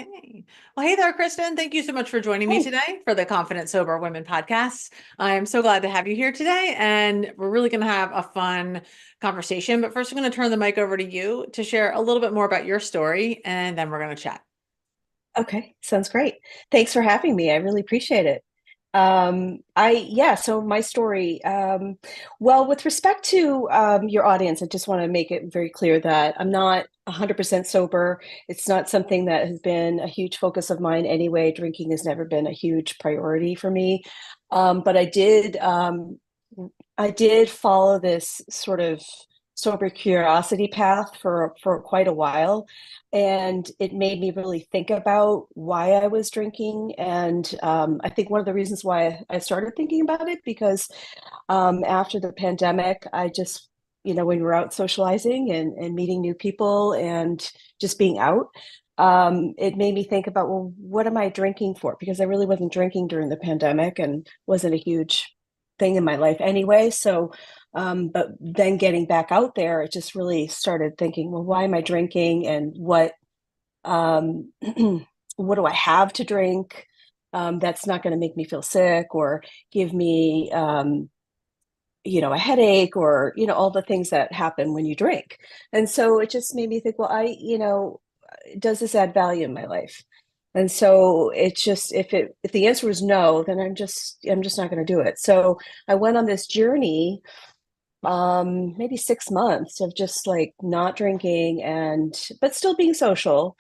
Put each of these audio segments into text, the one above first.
Okay. Well, hey there, Kristen. Thank you so much for joining me Hey, today for the Confident Sober Women podcast. I'm so glad to have you here today, and we're really going to have a fun conversation. But first, I'm going to turn the mic over to you to share a little bit more about your story, and then we're going to chat. okay, sounds great. Thanks for having me. I really appreciate it. So my story, well, with respect to your audience, I just want to make it very clear that I'm not 100% sober. It's not something that has been a huge focus of mine anyway. Drinking has never been a huge priority for me. But I did follow this sort of sober curiosity path for quite a while, and it made me really think about why I was drinking. And I think one of the reasons why I started thinking about it because after the pandemic, I just when we're out socializing and meeting new people and just being out, it made me think about, well, what am I drinking for? Because I really wasn't drinking during the pandemic and wasn't a huge thing in my life anyway. So, but then getting back out there, it just really started thinking, well, why am I drinking and um, what do I have to drink that's not going to make me feel sick or give me, a headache or, all the things that happen when you drink. And so it just made me think, well, does this add value in my life? And so it's just if the answer was no, then I'm just not going to do it. So I went on this journey, maybe 6 months of just like not drinking and but still being social.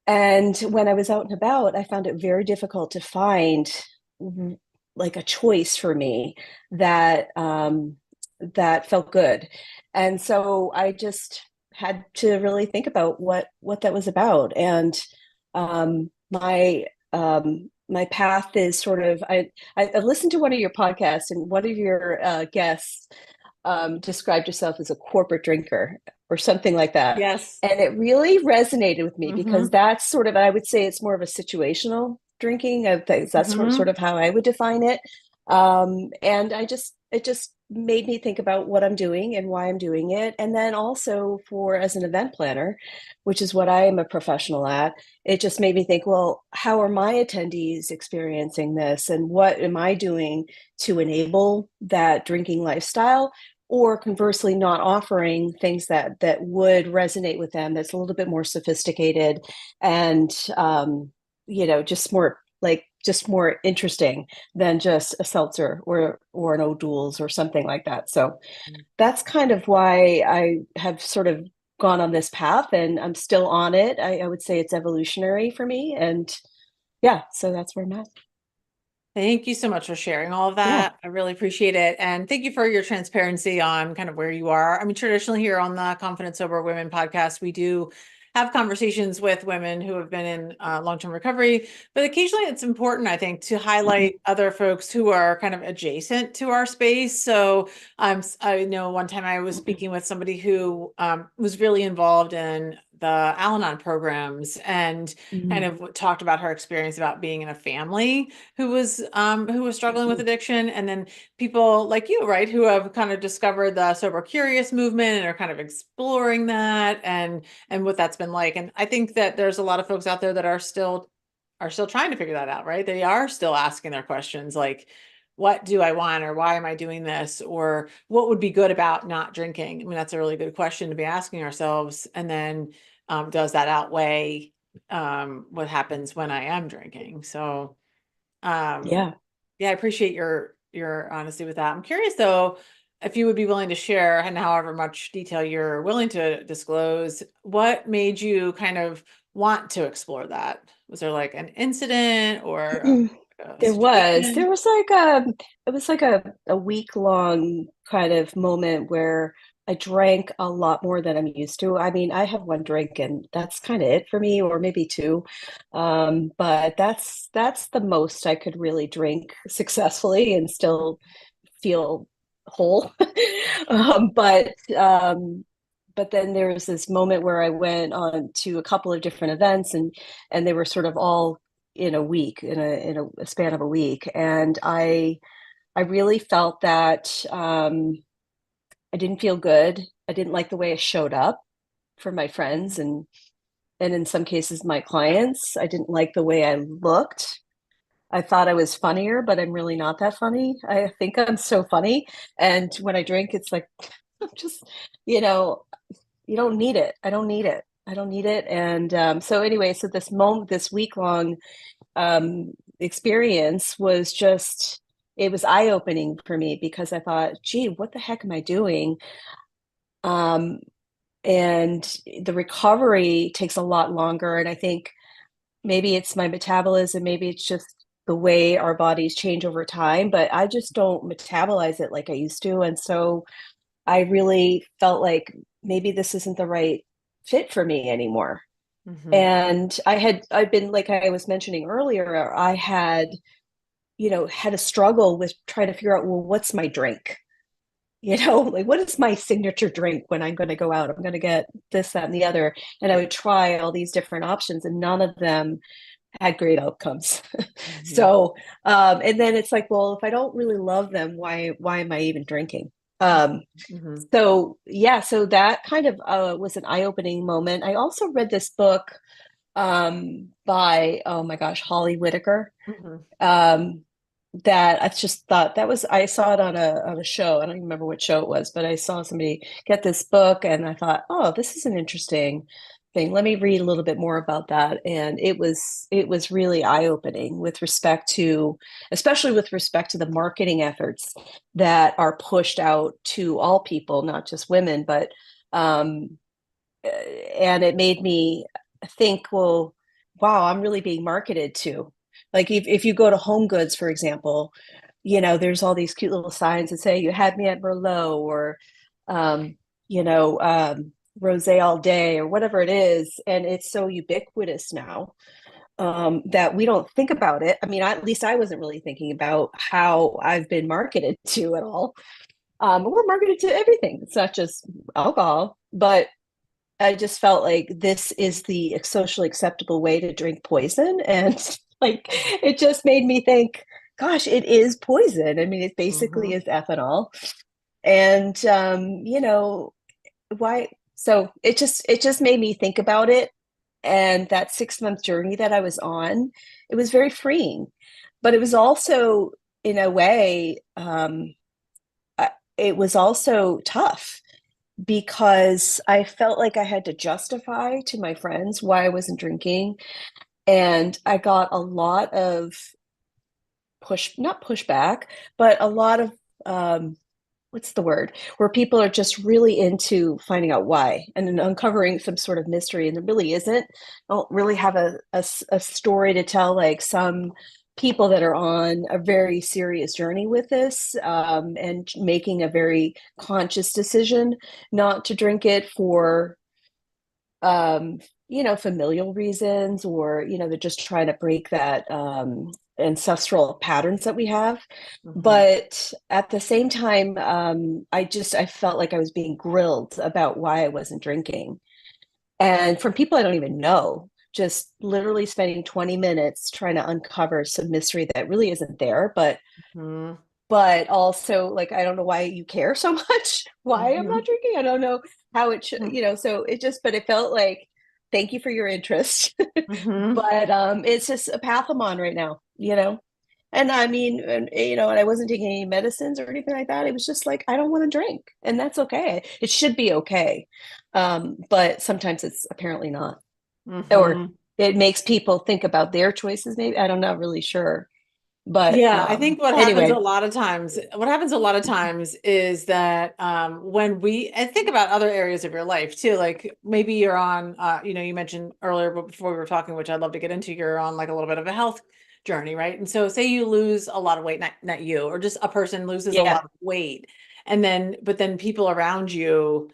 And when I was out and about, I found it very difficult to find like a choice for me that that felt good. And so I just had to really think about what that was about. And my path is sort of I listened to one of your podcasts, and one of your guests described yourself as a corporate drinker or something like that. Yes. And it really resonated with me because Mm-hmm. that's sort of, I would say it's more of a situational drinking. That's sort Mm-hmm. of how I would define it. And it just made me think about what I'm doing and why I'm doing it. And then also for as an event planner, which is what I am a professional at, it just made me think, well, how are my attendees experiencing this? And what am I doing to enable that drinking lifestyle? Or conversely, not offering things that would resonate with them, that's a little bit more sophisticated and just more interesting than just a seltzer or an O'Doul's or something like that. So that's kind of why I have sort of gone on this path, and I'm still on it. I would say it's evolutionary for me, and yeah, so that's where I'm at. Thank you so much for sharing all of Yeah. that. I really appreciate it. And thank you for your transparency on kind of where you are. I mean, traditionally here on the Confident Sober Women podcast, we do have conversations with women who have been in long-term recovery, but occasionally it's important, I think, to highlight other folks who are kind of adjacent to our space. So I know one time I was speaking with somebody who was really involved in the Al-Anon programs and kind Mhm. of talked about her experience about being in a family who was struggling with Mhm. addiction, and then people like you, right, who have kind of discovered the sober curious movement and are kind of exploring that and what that's been like. And I think that there's a lot of folks out there that are still trying to figure that out, right? They are still asking their questions like, what do I want, or why am I doing this, or what would be good about not drinking? I mean, that's a really good question to be asking ourselves. And then does that outweigh what happens when I am drinking? So um, Yeah. yeah, I appreciate your honesty with that. I'm curious though, if you would be willing to share, and however much detail you're willing to disclose, what made you kind of want to explore that? Was there like an incident or a There situation? was like it was like a week long kind of moment where I drank a lot more than I'm used to. I mean, I have one drink and that's kind of it for me, or maybe two. But that's the most I could really drink successfully and still feel whole. um, but um, but then there was this moment where I went on to a couple of different events, and they were sort of all in a week, in a span of a week, and I really felt that I didn't feel good. I didn't like the way I showed up for my friends, and and in some cases my clients. I didn't like the way I looked. I thought I was funnier, but I'm really not that funny. I think I'm so funny. And when I drink, it's like, I'm just, you know, you don't need it. I don't need it. I don't need it. And so anyway, so this week long experience was just, it was eye opening for me because I thought, gee, what the heck am I doing? Um, and the recovery takes a lot longer. And I think maybe it's my metabolism, maybe it's just the way our bodies change over time, but I just don't metabolize it like I used to. And so I really felt like maybe this isn't the right fit for me anymore. Hmm. And I've been, like I was mentioning earlier, I had, had a struggle with trying to figure out, well, what's my drink? Like what is my signature drink when I'm going to go out? I'm going to get this, that, and the other. And I would try all these different options, and none of them had great outcomes. Hmm. So, and then it's like, well, if I don't really love them, why am I even drinking? Um, Hmm. so yeah, so that kind of was an eye-opening moment. I also read this book by, oh my gosh, Holly Whitaker. Hmm. Um, that I just thought that was, I saw it on a show. I don't even remember what show it was, but I saw somebody get this book and I thought, oh, this is an interesting thing. Let me read a little bit more about that. And it was really eye-opening with respect to, especially with respect to the marketing efforts that are pushed out to all people, not just women, but um and it made me think, well, wow, I'm really being marketed to. Like if you go to Home Goods, for example, there's all these cute little signs that say you had me at Merlot or um, you know, rose all day or whatever it is. And it's so ubiquitous now that we don't think about it. I mean, at least I wasn't really thinking about how I've been marketed to at all. We're marketed to everything. It's not just alcohol, but I just felt like this is the socially acceptable way to drink poison. And like, it just made me think, gosh, it is poison. I mean, it basically Hmm. is ethanol. And, why? So it just made me think about it. And that 6 month journey that I was on, it was very freeing, but it was also in a way, it was also tough because I felt like I had to justify to my friends why I wasn't drinking. And I got a lot of not pushback, but a lot of, what's the word, where people are just really into finding out why and then uncovering some sort of mystery. And there really isn't. I don't really have a story to tell, like some people that are on a very serious journey with this and making a very conscious decision not to drink it for um, familial reasons, or, they're just trying to break that ancestral patterns that we have. Hmm. But at the same time, I felt like I was being grilled about why I wasn't drinking. And from people I don't even know, just literally spending 20 minutes trying to uncover some mystery that really isn't there, Hmm. but also like I don't know why you care so much why I'm not Hmm. drinking. I don't know how it should, so it just, but it felt like thank you for your interest. Hmm. But it's just a path I'm on right now, and I mean, and I wasn't taking any medicines or anything like that. It was just like I don't want to drink, and that's okay. It should be okay. But sometimes it's apparently not, or Hmm. it makes people think about their choices, maybe. I'm not really sure, but Yeah, I think anyway. what happens a lot of times is that when and think about other areas of your life too, like maybe you're on, you mentioned earlier, but before we were talking, which I'd love to get into, you're on like a little bit of a health journey, right? And so say you lose a lot of weight, not you, or just a person loses a lot Yeah. of weight, but then people around you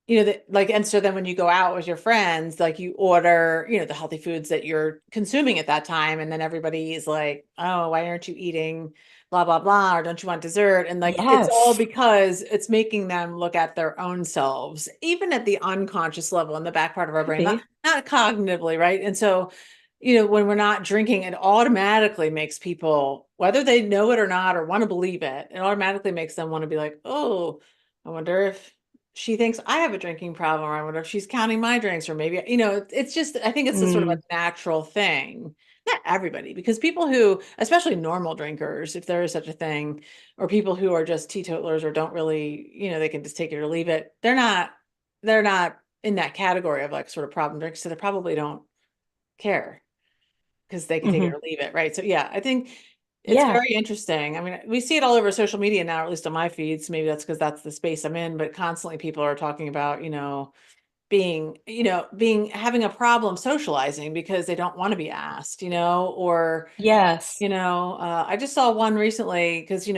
that like, and so then when you go out with your friends, like you order, the healthy foods that you're consuming at that time, and then everybody is like, oh, why aren't you eating blah blah blah, or don't you want dessert? And like it's all Yes. because it's making them look at their own selves, even at the unconscious level in the back part of our Could brain, not be. not cognitively, right? And so when we're not drinking, it automatically makes people, whether they know it or not or want to believe it, it automatically makes them want to be like, oh, I wonder if she thinks I have a drinking problem, or I wonder if she's counting my drinks, or maybe, it's just, I think it's a sort of a Mm, natural thing. Not everybody, because people who, especially normal drinkers, if there is such a thing, or people who are just teetotalers or don't really, they can just take it or leave it. They're not in that category of like sort of problem drinks, so they probably don't care because they can take it hmm. or leave it, right? So yeah, I think it's Yeah. very interesting. I mean, we see it all over social media now, or at least on my feeds. Maybe that's because that's the space I'm in, but constantly people are talking about, having a problem socializing because they don't want to be asked, or Yes. I just saw one recently because, I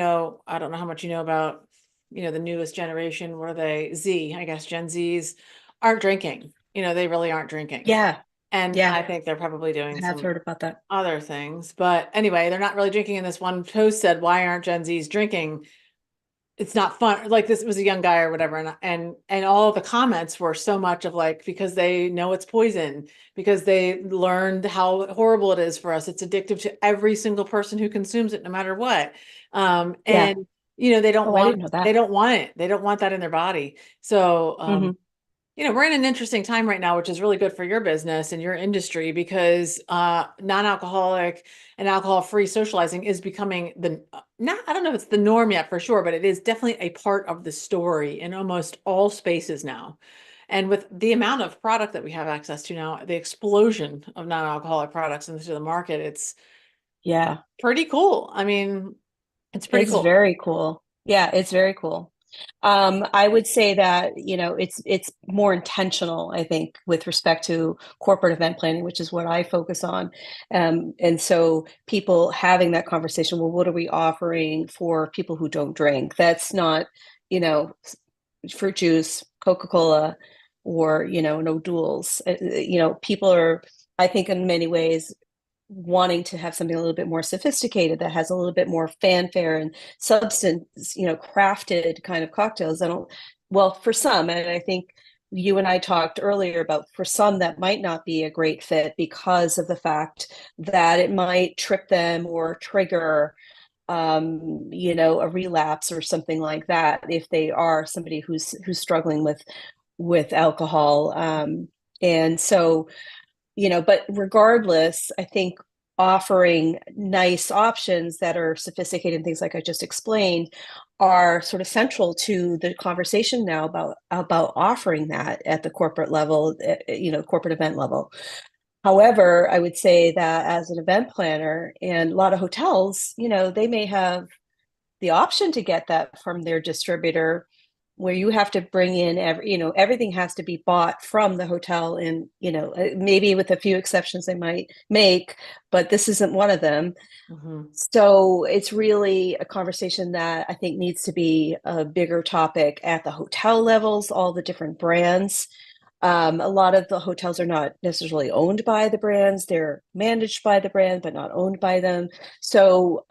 don't know how much you know about, the newest generation. What are they? Z, I guess Gen Zs aren't drinking. They really aren't drinking. Yeah. And Yeah. I think they're probably doing I have some heard about that. other things. But anyway, they're not really drinking. And this one post said, "Why aren't Gen Zs drinking? It's not fun." Like, this was a young guy or whatever, and all the comments were so much of like, because they know it's poison, because they learned how horrible it is for us. It's addictive to every single person who consumes it, no matter what. Yeah. And they don't Oh, I want didn't know they that. don't want it. They don't want that in their body. So Hmm. we're in an interesting time right now, which is really good for your business and your industry, because non-alcoholic and alcohol-free socializing is becoming not, I don't know if it's the norm yet for sure, but it is definitely a part of the story in almost all spaces now. And with the amount of product that we have access to now, the explosion of non-alcoholic products into the market, it's Yeah. pretty cool. I mean, it's pretty It's cool. very cool. Yeah, it's very cool. I would say that, it's more intentional, I think, with respect to corporate event planning, which is what I focus on. And so people having that conversation, well, what are we offering for people who don't drink? That's not, you know, fruit juice, Coca-Cola, or, no duels. People are, I think, in many ways wanting to have something a little bit more sophisticated that has a little bit more fanfare and substance, crafted kind of cocktails. I don't, well, for some, and I think you and I talked earlier about, for some that might not be a great fit because of the fact that it might trip them or trigger a relapse or something like that if they are somebody who's struggling with alcohol. And so, but regardless, I think offering nice options that are sophisticated and things like I just explained are sort of central to the conversation now about offering that at the corporate level, corporate event level. However, I would say that as an event planner, and a lot of hotels, they may have the option to get that from their distributor, where you have to bring in everything has to be bought from the hotel, and maybe with a few exceptions they might make, but this isn't one of them. Mhm. So it's really a conversation that I think needs to be a bigger topic at the hotel levels, all the different brands. A lot of the hotels are not necessarily owned by the brands, they're managed by the brand but not owned by them. So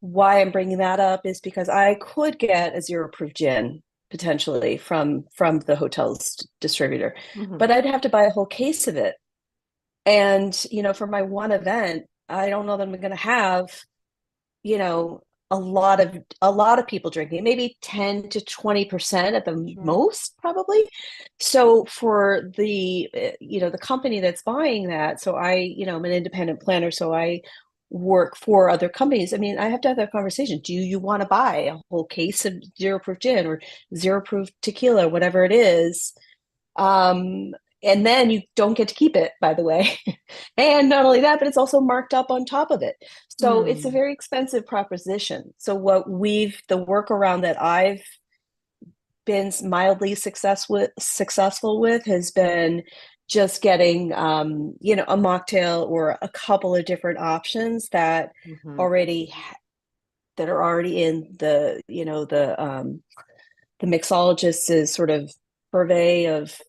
why I'm bringing that up is because I could get a zero proof gin potentially from the hotel's distributor, Mhm. but I'd have to buy a whole case of it. And for my one event, I don't know that I'm going to have, you know, a lot of people drinking, maybe 10 to 20% at the Sure. most, probably. So for the company that's buying that, so I'm an independent planner, so I work for other companies. I mean, I have to have that conversation. Do you want to buy a whole case of zero proof gin or zero proof tequila, whatever it is? Um, and then you don't get to keep it, by the way. And not only that, but it's also marked up on top of it. So it's a Mm. very expensive proposition. So the workaround that I've been mildly successful with has been just getting, a mocktail or a couple of different options Mhm. already that are already in the mixologist's sort of purvey of,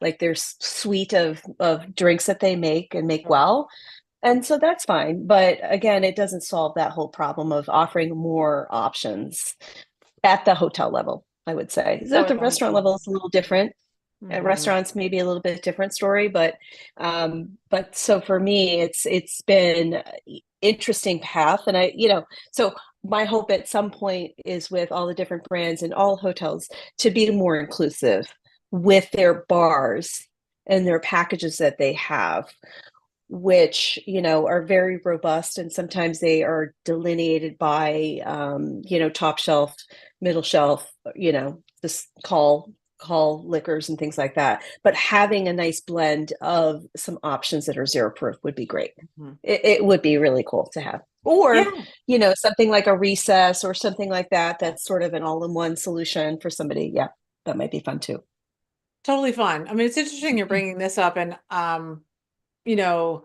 like their suite of drinks that they make and make Sure. well. And so that's fine. But again, it doesn't solve that whole problem of offering more options at the hotel level, I would say. So So at at the the restaurant hotel. level, it's a little different. At Mhm. restaurants, maybe a little bit different story, but so for me, it's been interesting path, and so my hope at some point is with all the different brands and all hotels to be more inclusive with their bars and their packages that they have, which, are very robust, and sometimes they are delineated by, top shelf, middle shelf, this call liquors and things like that. But having a nice blend of some options that are zero proof would be great. Mhm. It would be really cool to have. Or, Yeah, something like a recess or something like that, that's sort of an all-in-one solution for somebody. Yeah, that might be fun too. totally fun. I mean, it's interesting you're bringing this up, and you know,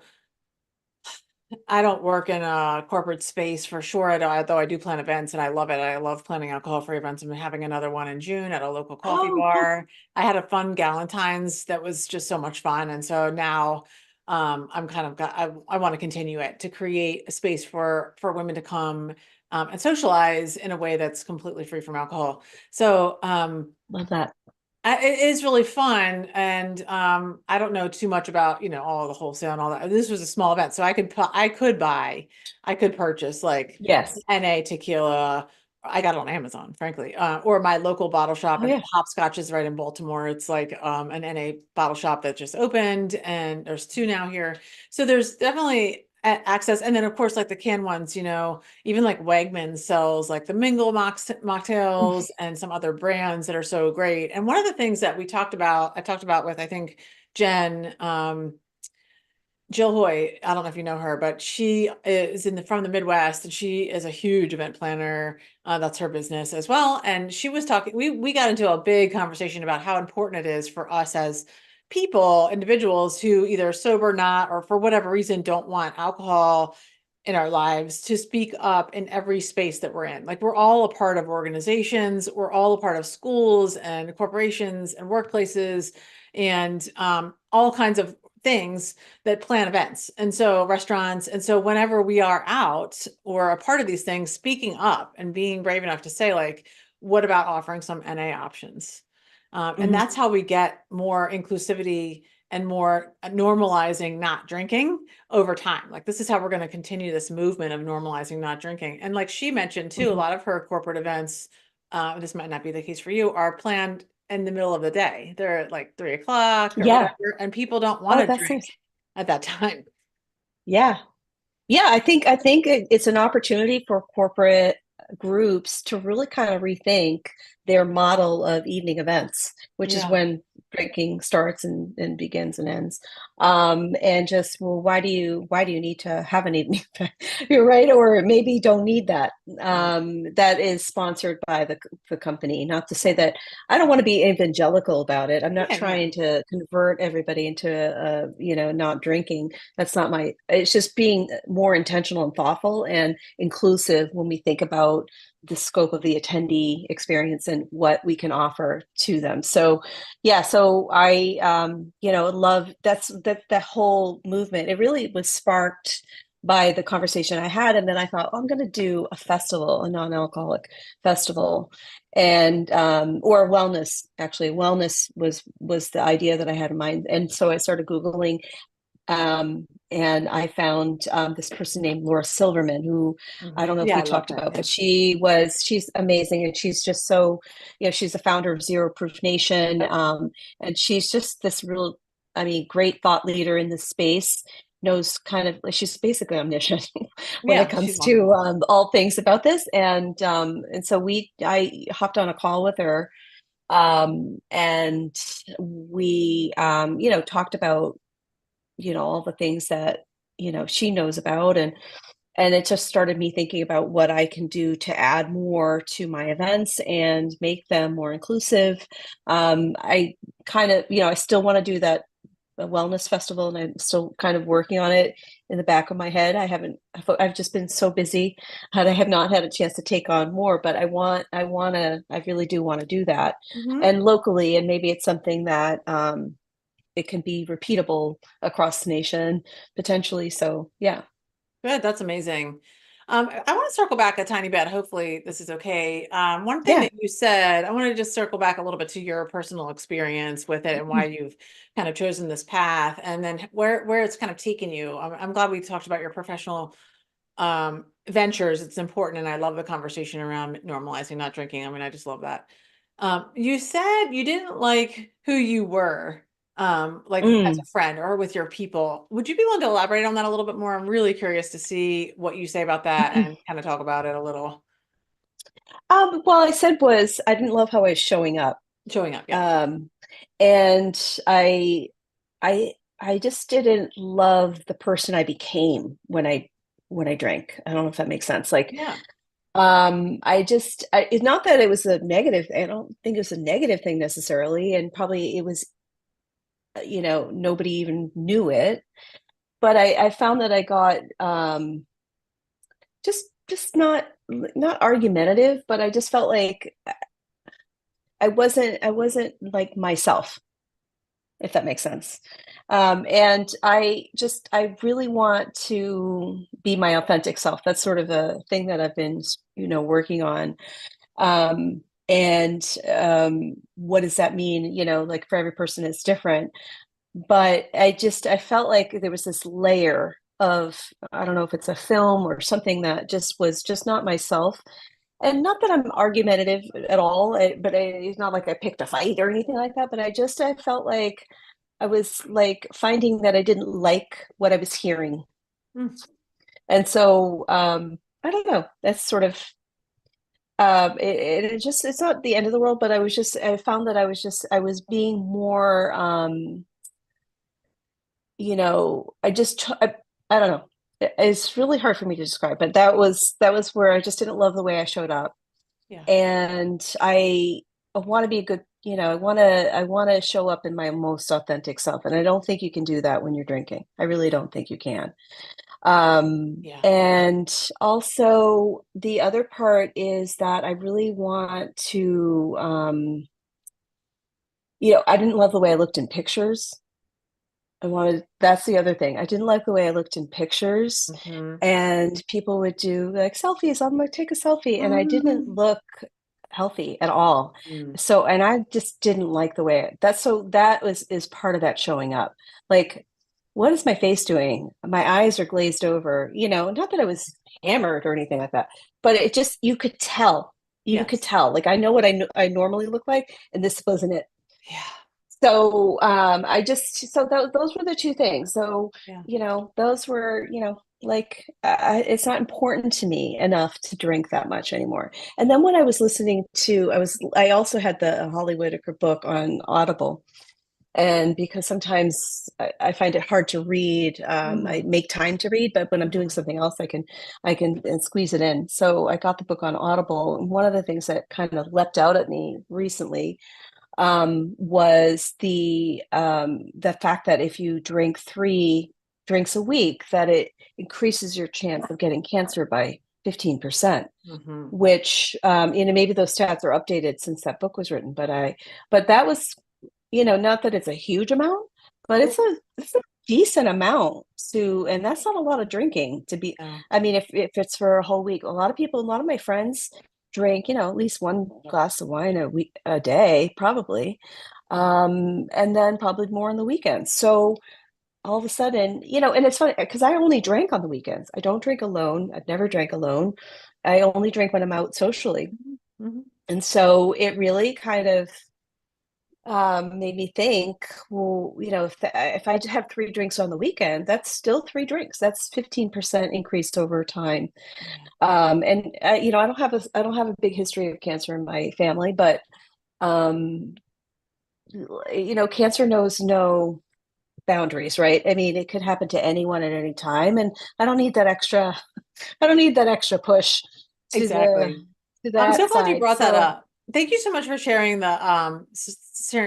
I don't work in a corporate space for sure, although I do plan events and I love it. I love planning alcohol-free events. I'm having another one in June at a local coffee Oh, cool. bar. I had a fun Galentine's that was just so much fun. And so now I'm kind of I want to continue it to create a space for women to come and socialize in a way that's completely free from alcohol. So Love that. it is really fun, and I don't know too much about all the wholesale and all that. This was a small event, so I could purchase like Yes. NA tequila. I got it on Amazon, frankly, or my local bottle shop, Oh, and yeah. Hopscotch is right in Baltimore. It's like an NA bottle shop that just opened, and there's two now here. So there's definitely access, and then of course like the canned ones, even like Wegmans sells like the Mingle mocktails and some other brands that are so great. And one of the things that I talked about with, I think, Jen, Jill Hoy, I don't know if you know her, but she is from the Midwest, and she is a huge event planner. That's her business as well. And she was talking, we got into a big conversation about how important it is for us as people, individuals who either sober, not, or for whatever reason don't want alcohol in our lives, to speak up in every space that we're in. Like, we're all a part of organizations, we're all a part of schools and corporations and workplaces, and all kinds of things that plan events, and so restaurants. And so whenever we are out or a part of these things, speaking up and being brave enough to say, like, what about offering some NA options? And Mhm. that's how we get more inclusivity and more normalizing not drinking over time. Like, this is how we're going to continue this movement of normalizing not drinking. And like she mentioned too, a Mhm. lot of her corporate events, this might not be the case for you, are planned in the middle of the day. They're at like 3 o'clock or Yeah. whatever, and people don't want Oh, to that's drink nice. at that time. Yeah. Yeah, I think it's an opportunity for corporate groups to really kind of rethink their model of evening events, which is Yeah. when drinking starts and begins and ends. And just, well, why do you need to have an evening event? You're right, or maybe you don't need that. Right. That is sponsored by the company. Not to say that I don't want to be evangelical about it. I'm not Yeah, trying no. to convert everybody into not drinking. That's not my, it's just being more intentional and thoughtful and inclusive when we think about the scope of the attendee experience and what we can offer to them. So yeah, so I love that whole movement. It really was sparked by the conversation I had, and then I thought, oh, I'm going to do a festival, a non-alcoholic festival, and or wellness. Actually, wellness was the idea that I had in mind, and so I started Googling, and I found this person named Laura Silverman, who I don't know if Yeah, we I love talked her. about, Yeah. but she's amazing. And she's just so, she's the founder of Zero Proof Nation. Yep. And she's just this real, I mean, great thought leader in this space, knows kind of, like, she's basically omniscient when it Yeah, she's comes to wonderful. all things about this. And so I hopped on a call with her, and we, talked about all the things that she knows about, and it just started me thinking about what I can do to add more to my events and make them more inclusive. I kind of, I still want to do that wellness festival, and I'm still kind of working on it in the back of my head. I've just been so busy, and I have not had a chance to take on more, but I really do want to do that, Hmm. and locally, and maybe it's something that it can be repeatable across the nation potentially. So yeah. Good. That's amazing. I want to circle back a tiny bit. Hopefully, this is okay. One thing Yeah. that you said, I want to just circle back a little bit to your personal experience with it and why you've kind of chosen this path, and then where it's kind of taken you. I'm glad we talked about your professional ventures, it's important. And I love the conversation around normalizing not drinking. I mean, I just love that. You said you didn't like who you were, like as Mm. a friend or with your people. Would you be willing to elaborate on that a little bit more? I'm really curious to see what you say about that and kind of talk about it a little. Well, I said was I didn't love how I was showing up. Showing up. Yep. Um, and I just didn't love the person I became when I drank. I don't know if that makes sense. Like, Yeah. it's not that it was a negative. I don't think it was a negative thing necessarily, and probably it was, nobody even knew it. But I found that I got just not argumentative, but I just felt like I wasn't like myself, if that makes sense. And I really want to be my authentic self. That's sort of a thing that I've been, working on. And what does that mean? Like for every person, it's different. But I felt like there was this layer of, I don't know if it's a film or something that just was just not myself. And not that I'm argumentative at all, it's not like I picked a fight or anything like that. But I felt like I was like finding that I didn't like what I was hearing. Mm. And so I don't know. That's sort of it's not the end of the world, but I found that I was being more I don't know. It's really hard for me to describe, but that was where I just didn't love the way I showed up. Yeah. And I want to be a good, I want to show up in my most authentic self. And I don't think you can do that when you're drinking. I really don't think you can. Yeah. And also the other part is that I really want to, I didn't love the way I looked in pictures. That's the other thing. I didn't like the way I looked in pictures, Hmm. and people would do like selfies. I'm gonna take a selfie, and I didn't Mm. look healthy at all. Mm. So, and I just didn't like the way that is part of that showing up. Like, what is my face doing? My eyes are glazed over, not that I was hammered or anything like that, but it just, you could tell. You could Yes. tell. Like, I know what I normally look like, and this wasn't it. Yeah. So those were the two things. So, Yeah. those were, like it's not important to me enough to drink that much anymore. And then when I was listening to, I also had the Holly Whitaker book on Audible. And because sometimes I find it hard to read, I Hmm. make time to read, but when I'm doing Hmm. something else, I can squeeze it in. So I got the book on Audible. And one of the things that kind of leapt out at me recently was the fact that if you drink 3 drinks a week, that it increases your chance of getting cancer by 15%. Hmm. Which maybe those stats are updated since that book was written, but that was, not that it's a huge amount, but it's a decent amount to, and that's not a lot of drinking to be. No. I mean, if it's for a whole week, a lot of my friends drink, at least one glass of wine a day, probably, and then probably more on the weekends. So all of a sudden, and it's funny because I only drink on the weekends. I don't drink alone. I've never drank alone. I only drink when I'm out socially. Mhm. Mhm. And so it really kind of made me think, well, if I have 3 drinks on the weekend, that's still 3 drinks. That's 15% increase over time. Yeah. And I don't have a big history of cancer in my family, but um, cancer knows no boundaries, right? I mean, it could happen to anyone at any time, and I don't need that extra. I don't need that extra push to the Exactly. to I'm so that glad you side. brought that So, up. Thank you so much for sharing the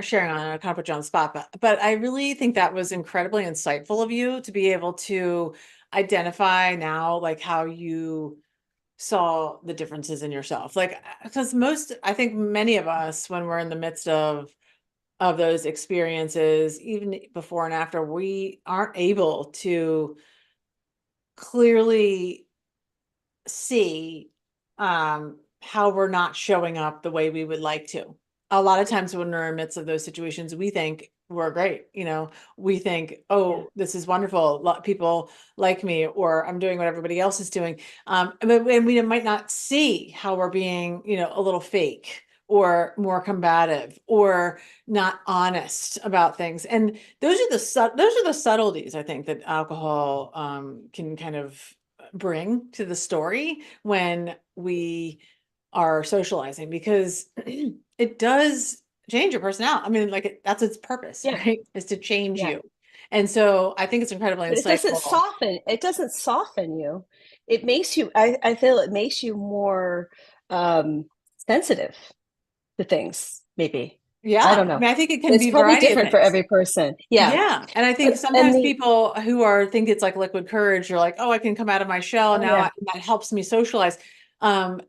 sharing on it. I kind of put you on the spot, but I really think that was incredibly insightful of you to be able to identify now like how you saw the differences in yourself. Like because I think many of us when we're in the midst of those experiences, even before and after, we aren't able to clearly see how we're not showing up the way we would like to. A lot of times when we're in the midst of those situations, we think we're great. We think, Yeah. oh, this is wonderful. People like me, or I'm doing what everybody else is doing. But and we might not see how we're being, a little fake or more combative or not honest about things. And those are the subtleties I think that alcohol can kind of bring to the story when we are socializing, because it does change your personality. I mean, like that's its purpose, Yeah. right? Is to change Yeah. you. And so I think it's incredibly But insightful. it doesn't soften you. It makes you, I feel it makes you more um sensitive to things, maybe. I Yeah. don't I know. mean, I think it can It's be a probably variety of different for things. every person. Yeah. Yeah. And I think And sometimes the people who think it's like liquid courage, you're like, oh, I can come out of my shell and oh now yeah. that helps me socialize. And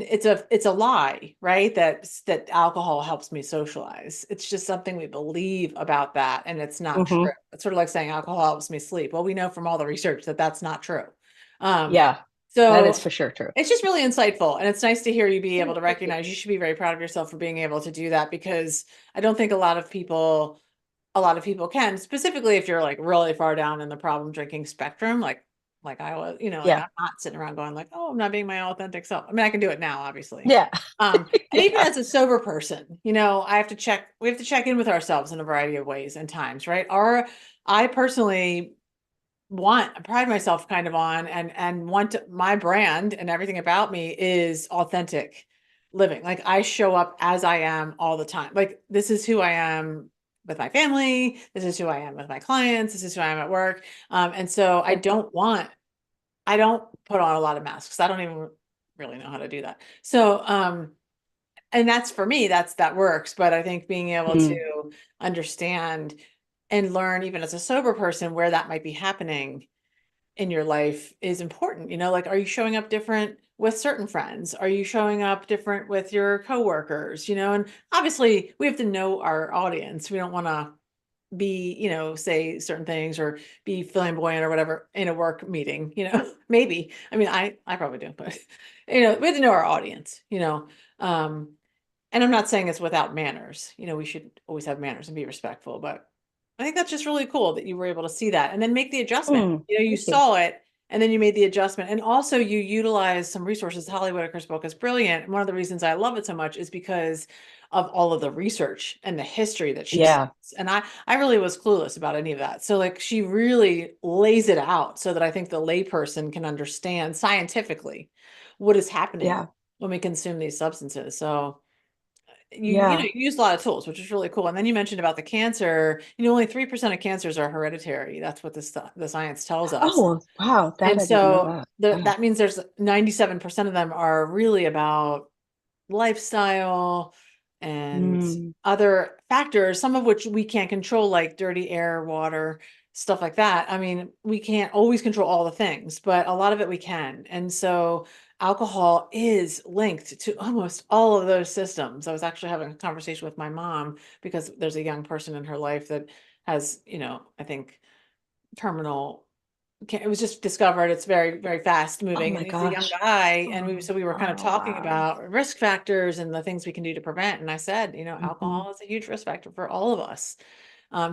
it's a lie, right? That alcohol helps me socialize. It's just something we believe about that, and it's not true. Hmm. It's sort of like saying alcohol helps me sleep. Well, we know from all the research that that's not true. Um, Yeah. That is so for sure true. it's just really insightful, and it's nice to hear you be Yeah, able to thank you. recognize. You should be very proud of yourself for being able to do that, because I don't think a lot of people can, specifically if you're like really far down in the problem drinking spectrum, like I was, like Yeah. I'm not sitting around going like, oh, I'm not being my authentic self. I mean, I can do it now, obviously. Yeah. And even Yeah. as a sober person, we have to check in with ourselves in a variety of ways and times, right? I personally pride myself kind of on, and my brand and everything about me is authentic living. Like I show up as I am all the time. Like this is who I am with my family. This is who I am with my clients. This is who I am at work. And so Yeah. I don't put on a lot of masks. I don't even really know how to do that. So, and that's for me, that works. But I think being able Mm. to understand and learn, even as a sober person, where that might be happening in your life is important. Like, are you showing up different with certain friends? Are you showing up different with your coworkers? And obviously we have to know our audience. We don't want to be, say certain things or be flamboyant or whatever in a work meeting, maybe. I mean, I probably do, but we have to know our audience, um, and I'm not saying it's without manners. We should always have manners and be respectful, but I think that's just really cool that you were able to see that and then make the adjustment. Mm. You Thank you. saw it and then you made the adjustment. And also you utilize some resources. Holly Whitaker's book is brilliant. And one of the reasons I love it so much is because of all of the research and the history that she Yeah. cites. And I really was clueless about any of that. So like she really lays it out so that I think the layperson can understand scientifically what is happening Yeah. when we consume these substances. So Yeah. you use a lot of tools, which is really cool. And then you mentioned about the cancer. Only 3% of cancers are hereditary. That's what the science tells us. Oh, wow. That And I didn't know so that. Wow. that means there's 97% of them are really about lifestyle and Mm. other factors, some of which we can't control, like dirty air, water, stuff like that. I mean, we can't always control all the things, but a lot of it we can. And so alcohol is linked to almost all of those systems. I was actually having a conversation with my mom because there's a young person in her life that has, I think terminal it was just discovered. It's very, very fast Oh moving, my and he's a young gosh. guy. And Oh, we were kind of oh talking wow. about risk factors and the things we can do to prevent. And I said, Hmm. alcohol is a huge risk factor for all of us.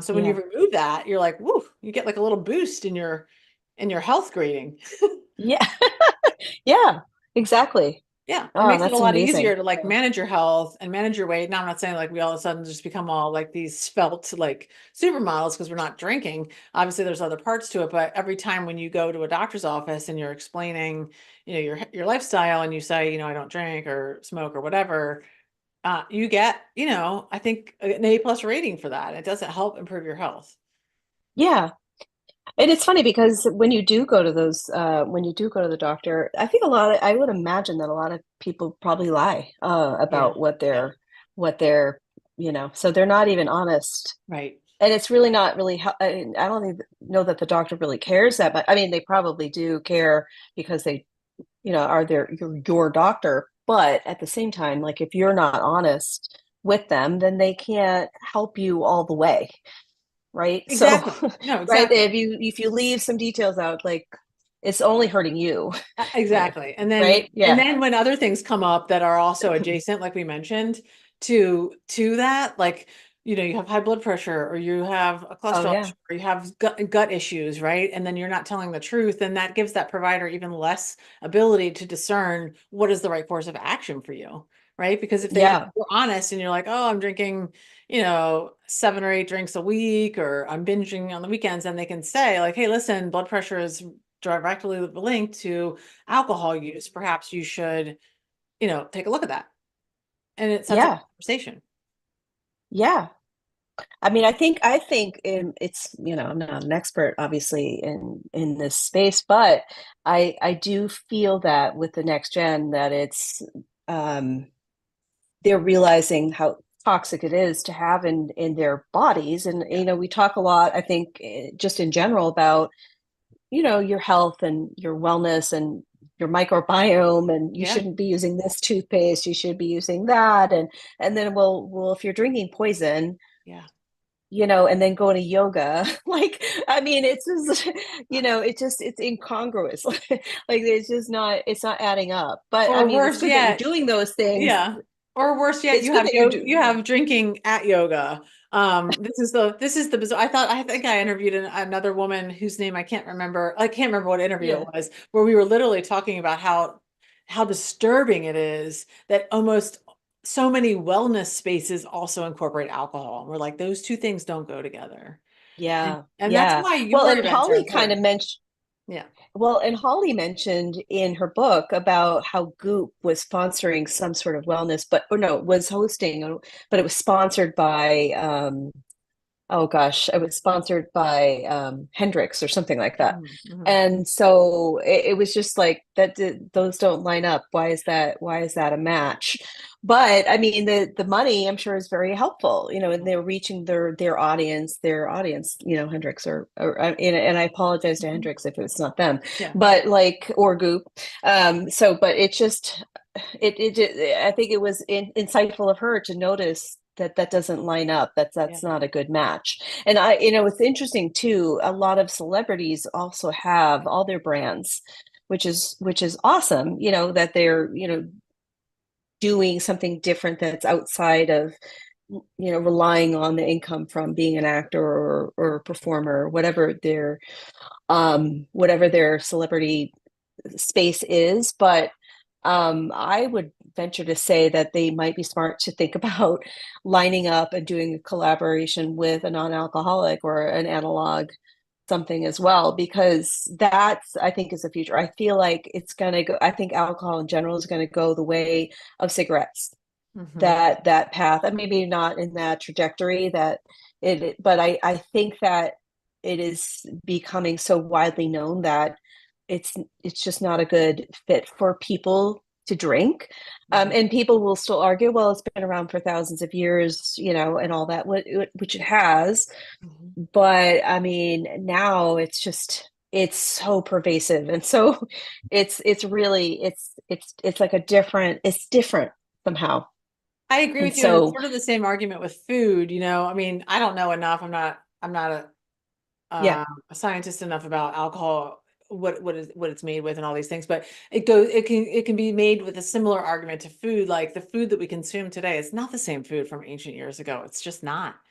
So when you Yeah. remove that, you're like, woo, you get like a little boost in your health grading. Yeah. Yeah. Exactly. Yeah, it Oh, makes it a that's lot amazing. easier to like Yeah. manage your health and manage your weight. Now, I'm not saying like we all of a sudden just become all like these svelte like supermodels because we're not drinking. Obviously, there's other parts to it, but every time when you go to a doctor's office and you're explaining, your lifestyle and you say, I don't drink or smoke or whatever, you get, I think an A+ rating for that. It doesn't help improve your health. Yeah. And it's funny because when you do go to the doctor, I would imagine that a lot of people probably lie Yeah, about yeah, what they're, so they're not even honest. right. And it's really not really, I don't even know that the doctor really cares that much. I mean, they probably do care because they, are your doctor. But at the same time, like if you're not honest with them, then they can't help you all the way. Right. So, Exactly. No, right. exactly. If you leave some details out, like it's only hurting you, Exactly. right? And Yeah. then when other things come up that are also adjacent, like we mentioned, to that, like you have high blood pressure or you have a Oh cholesterol yeah. issue or you have gut issues, right? And then you're not telling the truth, and that gives that provider even less ability to discern what is the right course of action for you, right? Because if Yeah. you're honest and you're like, oh, I'm drinking, 7 or 8 drinks a week, or I'm binging on the weekends, then they can say like, hey, listen, blood pressure is directly linked to alcohol use. Perhaps you should, take a look at that. And it sets up Yeah. a conversation. Yeah. I mean, I think it's, I'm not an expert obviously in this space, but I do feel that with the next gen that it's um they're realizing how toxic it is to have in their bodies. And Yeah. we talk a lot, I think, just in general about your health and your wellness and your microbiome, and you Yeah. shouldn't be using this toothpaste, you should be using that. And then well if you're drinking poison, Yeah. and then going to yoga, like, I mean, it's just, it's incongruous. Like it's not adding up. But I Or mean, it's worse good that you're yet, doing those things. yeah. Or worse yet, It's you good have that you're you have drinking at yoga. This is the bizarre. I think I interviewed another woman whose name I can't remember. I can't remember what interview it yeah, was, where we were literally talking about how disturbing it is that almost so many wellness spaces also incorporate alcohol. And we're like, those two things don't go together. And yeah, and that's yeah. why Well, your and events are Holly kind of important. mentioned Yeah. Well, and Holly mentioned in her book about how Goop was sponsoring some sort of wellness, but or no, was hosting, but it was sponsored by oh gosh, it was sponsored by Hendrix or something like that. Mhm, mhm. And so it was just like that those don't line up. Why is that a match? But I mean the money I'm sure is very helpful, and they're reaching their audience, Hendrix and I apologize to Mhm. Hendrix if it's not them, Yeah. but like or Goop. But it just I think it was insightful of her to notice that that doesn't line up. Yeah. That's not a good match. And it's interesting too. A lot of celebrities also have all their brands, which is awesome. That they're doing something different that's outside of relying on the income from being an actor or a performer, or whatever their celebrity space is. But I would venture to say that they might be smart to think about lining up and doing a collaboration with a non-alcoholic or an analog something as well, because that's, I think, is the future. I feel like it's going to go, I think alcohol in general is going to go the way of cigarettes, Hmm. that path, and maybe not in that trajectory that but I think that it is becoming so widely known that it's it's just not a good fit for people to drink. Hmm. And people will still argue, well, it's been around for thousands of years, and all that, which it has. Hmm. But I mean, now it's so pervasive, and so it's really it's like it's different somehow. I agree And with you, and it's so, sort of the same argument with food. I mean, I don't know enough. I'm not yeah, a scientist enough about alcohol, what it's made with, and all these things. But it can be made with a similar argument to food. Like the food that we consume today is not the same food from ancient years ago. It's just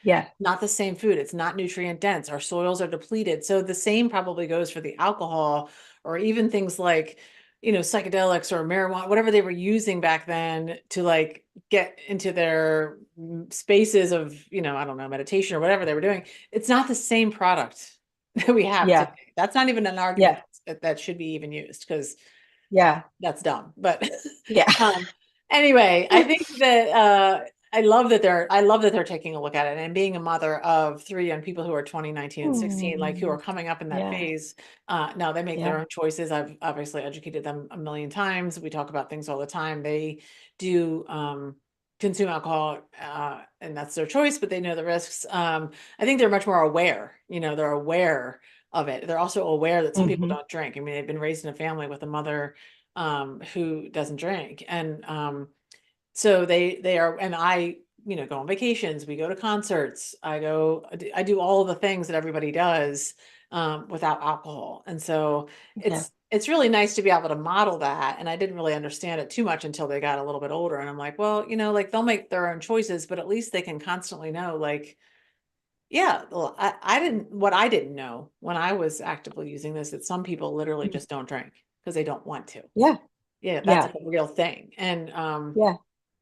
yeah, not the same food. It's not nutrient dense. Our soils are depleted. So the same probably goes for the alcohol, or even things like, psychedelics or marijuana, whatever they were using back then to like get into their spaces of, I don't know, meditation or whatever they were doing. It's not the same product that we have today. yeah, That's not even an argument yeah, that should be even used, because yeah, that's dumb. But yeah. um, anyway, I think that I love that they're taking a look at it. And being a mother of 3 young people who are 20, 19, and 16, like who are Hmm. coming up in that Yeah, phase, now they make their yeah, own choices. I've obviously educated them a million times. We talk about things all the time. They do consume alcohol, and that's their choice, but they know the risks. I think they're much more aware. They're aware of it. They're also aware that some people hmm, don't drink. I mean, they've been raised in a family with a mother who doesn't drink. And so they are, and I, go on vacations, we go to concerts, I do all of the things that everybody does. without alcohol. And so Yeah. it's really nice to be able to model that. And I didn't really understand it too much until they got a little bit older. And I'm like, well, like they'll make their own choices, but at least they can constantly know, like, yeah, well, what I didn't know when I was actively using this, that some people literally Mm. just don't drink because they don't want to. Yeah. Yeah, that's Yeah. a real thing. And Yeah.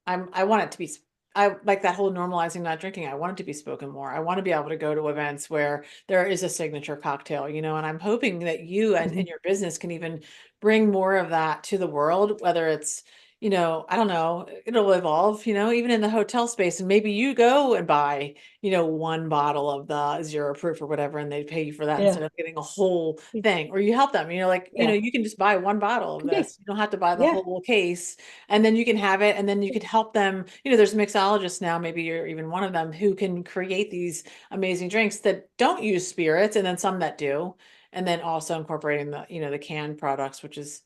I want it to be, I like that whole normalizing not drinking. I want it to be spoken more. I want to be able to go to events where there is a signature cocktail, and I'm hoping that you and in Mhm. your business can even bring more of that to the world, whether it's, I don't know, it'll evolve, even in the hotel space. And maybe you go and buy, one bottle of the zero proof or whatever, and they pay you for that instead Yeah. of getting a whole thing, or you help them, like, Yeah. you can just buy one bottle of Could be. this. You don't have to buy the Yeah. whole case, and then you can have it, and then you could help them. There's mixologists now, maybe you're even one of them, who can create these amazing drinks that don't use spirits, and then some that do, and then also incorporating the canned products, which is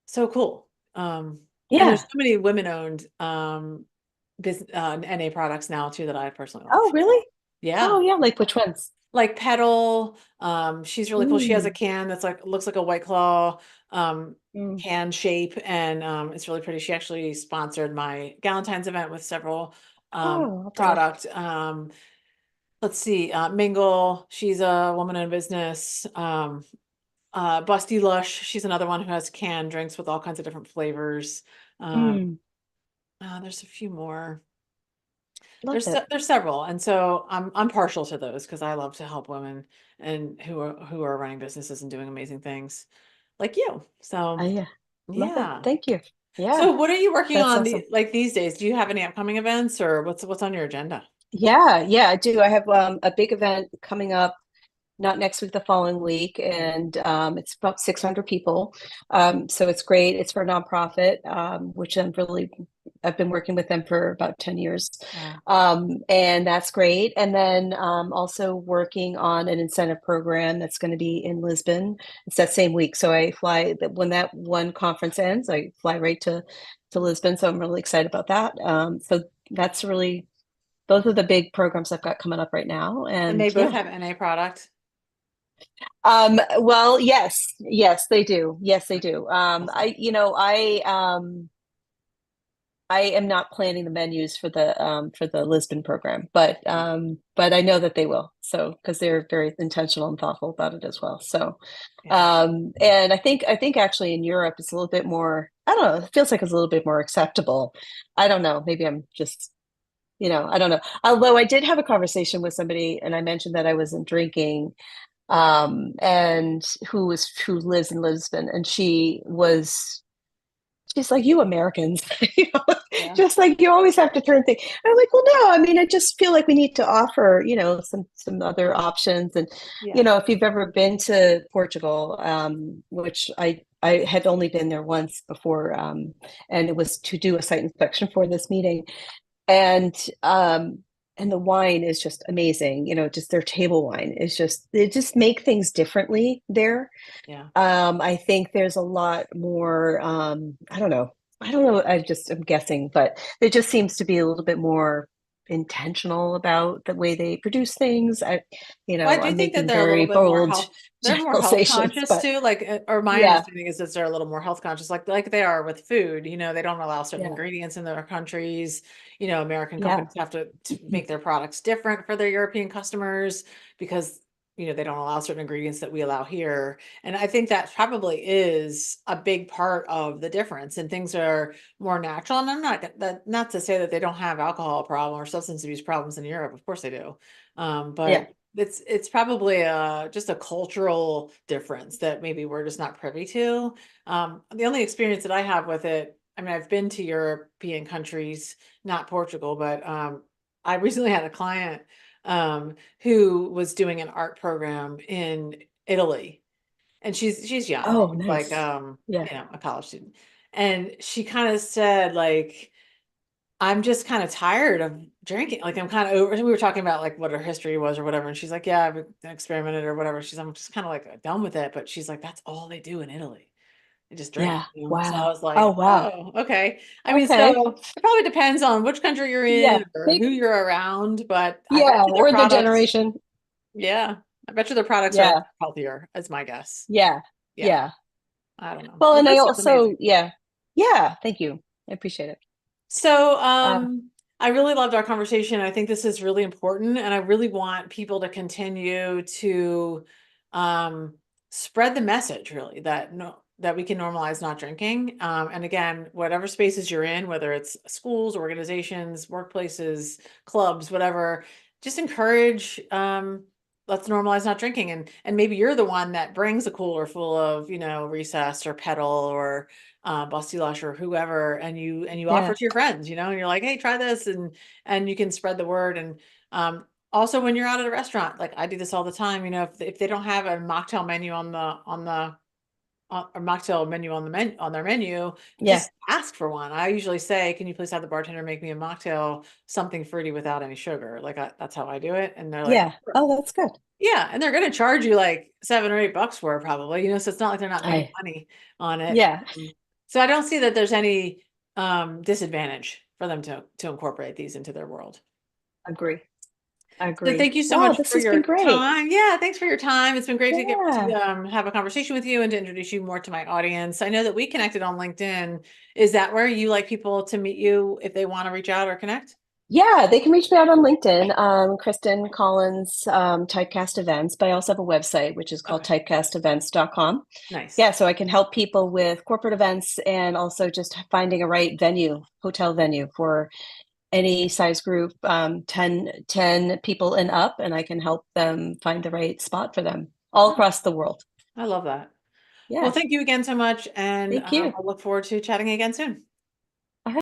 so cool. And there's Yeah. so many women-owned business NA products now too that I personally love. Oh, really? Yeah, Oh, yeah. Like which ones? like Petal. She's really cool. She has a Mm. can that's like looks like a White Claw um Mm. can shape, and it's really pretty. She actually sponsored my Galentine's event with several Oh, I'll have to look. product. Let's see, Mingle, she's a woman in business. Busty Lush, she's another one who has canned drinks with all kinds of different flavors. Mm. There's a few more. Love it. There's several, and so I'm partial to those because I love to help women and who are running businesses and doing amazing things like you. So Yeah. Love it. yeah. Thank you. Yeah. So what are you working That's on awesome. like these days? Do you have any upcoming events, or what's on your agenda? Yeah. Yeah, I do. I have a big event coming up, not next week, the following week, and it's about 600 people. So it's great. It's for a nonprofit, which I've been working with them for about 10 years. Wow. And that's great. And then also working on an incentive program that's going to be in Lisbon. It's that same week. So I fly when that one conference ends, I fly right to Lisbon. So I'm really excited about that. So that's really, those are the big programs I've got coming up right now. And And they both yeah. have NA product. Well, yes, they do. Yes, they do. Awesome. I am not planning the menus for the Lisbon program, but I know that they will. So because they're very intentional and thoughtful about it as well. So Yeah. and I think actually in Europe it's a little bit more, I don't know, it feels like it's a little bit more acceptable. I don't know, maybe I'm just, I don't know. Although I did have a conversation with somebody and I mentioned that I wasn't drinking, and who lives in Lisbon, and she's like, you Americans, you know, Yeah. just like you always have to turn things. I'm like, well, no, I mean, I just feel like we need to offer, some other options. And, Yeah. if you've ever been to Portugal, which I had only been there once before, and it was to do a site inspection for this meeting, and um and the wine is just amazing, just their table wine is just, they just make things differently there. Yeah. I think there's a lot more, I don't know, I'm guessing, but there just seems to be a little bit more intentional about the way they produce things. Well, I do I'm think that making they're a little very bit more bold health. They're more health generalizations, conscious but too. Like, or my yeah, understanding is that they're a little more health conscious, like they are with food. They don't allow certain yeah, ingredients in their countries. American yeah, companies have to make their products different for their European customers because they don't allow certain ingredients that we allow here. And I think that probably is a big part of the difference. And things are more natural. And I'm not to say that they don't have alcohol problem or substance abuse problems in Europe. Of course they do. yeah, But it's probably just a cultural difference that maybe we're just not privy to. The only experience that I have with it, I mean, I've been to European countries, not Portugal, but I recently had a client who was doing an art program in Italy, and she's young, oh, she's like nice, yeah, a college student, and she kind of said like, I'm just kind of tired of drinking. Like I'm kind of over. We were talking about like what her history was or whatever, and she's like, "Yeah, I've experimented or whatever." I'm just kind of like done with it. But she's like, "That's all they do in Italy. They just drink." yeah, So I wow, was oh, like, wow, "Oh, okay." I mean, okay, so it probably depends on which country you're yeah, in or who maybe, you're around, but I bet yeah, you their or the products. generation. Yeah, I bet you their products are Yeah. healthier, is my guess. Yeah. Yeah, Yeah. I don't know. Well, Well, and I this is also, amazing. yeah. Yeah. Thank you. I appreciate it. So, Um, I really loved our conversation. I think this is really important, and I really want people to continue to um, spread the message, really, that no, that we can normalize not drinking. And again, whatever spaces you're in, whether it's schools, organizations, workplaces, clubs, whatever, just encourage. Let's normalize not drinking, and maybe you're the one that brings a cooler full of, recess or pedal or Bastilash or whoever, and you offer yeah. to your friends, and you're like, hey, try this, and you can spread the word. And also when you're out at a restaurant, like I do this all the time, if they don't have a mocktail menu or mocktail menu on their menu, Yeah. just ask for one. I usually say, can you please have the bartender make me a mocktail, something fruity without any sugar? Like that's how I do it, and they're like, Yeah. sure. Oh, that's good. Yeah, and they're going to charge you like $7 or $8 for it probably, so it's not like they're not making I, money on it. yeah. So I don't see that there's any disadvantage for them to incorporate these into their world. Agree. So Agree. thank you so Wow, much this for has been your great. time. Yeah, thanks for your time. It's been great to get to Yeah. have a conversation with you and to introduce you more to my audience. I know that we connected on LinkedIn. Is that where you like people to meet you if they want to reach out or connect? Yeah, they can reach me out on LinkedIn, Kristen Collins, Typecast Events, but I also have a website, which is called Okay, typecastevents.com. nice. Yeah, so I can help people with corporate events and also just finding a right venue, hotel venue for any size group, 10 people and up, and I can help them find the right spot for them all Oh, across the world. I love that. Well, Yeah, thank you again so much, and thank you. I look forward to chatting again soon.